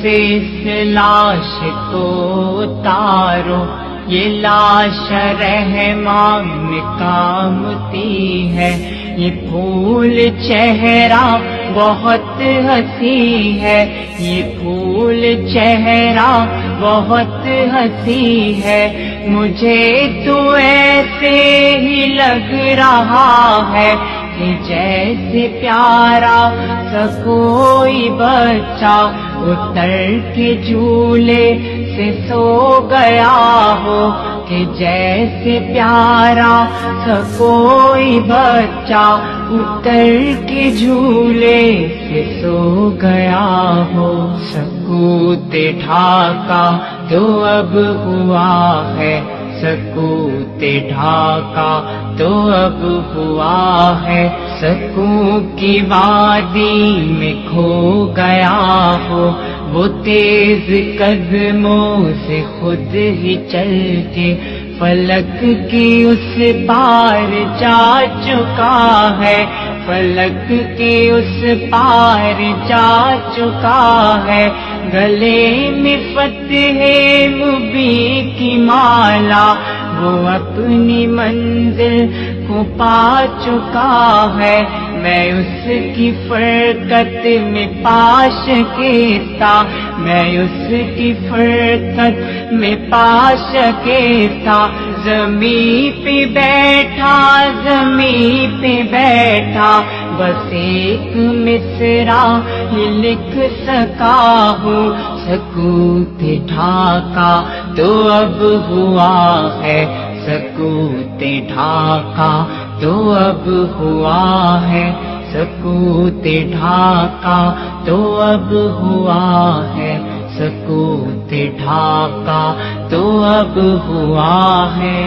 سے اس لاش کو اتارو، یہ لاش رحمان میں کامتی ہے، یہ پھول چہرہ بہت ہنسی ہے، یہ پھول چہرہ بہت ہنسی ہے، مجھے تو ایسے ہی لگ رہا ہے کہ جیسے پیارا سا کوئی بچہ اتر کے جھولے سے سو گیا ہو، کہ جیسے پیارا سا کوئی بچہ اتر کے جھولے سے سو گیا ہو۔ سقوط ڈھاکہ تو اب ہوا ہے، سقوط ڈھاکہ تو اب ہوا ہے، سقوط کی وادی میں کھو گیا ہو، وہ تیز قدموں سے خود ہی چل کے فلک کی اس پار جا چکا ہے، فلک کی اس پار جا چکا ہے، گلے میں فتح مبین کی مالا وہ اپنی منزل کو پا چکا ہے، میں اس کی فرقت میں پاش کیتا، میں اس کی فرقت میں پاش کیتا، زمین پہ بیٹھا، زمین پہ بیٹھا، بس ایک مصرع ہی لکھ سکا ہوں، سقوط ڈھاکہ تو اب ہوا ہے، سقوط ڈھاکہ تو اب ہوا ہے، سقوط ڈھاکہ تو اب ہوا ہے، سقوط ڈھاکہ تو اب ہوا ہے۔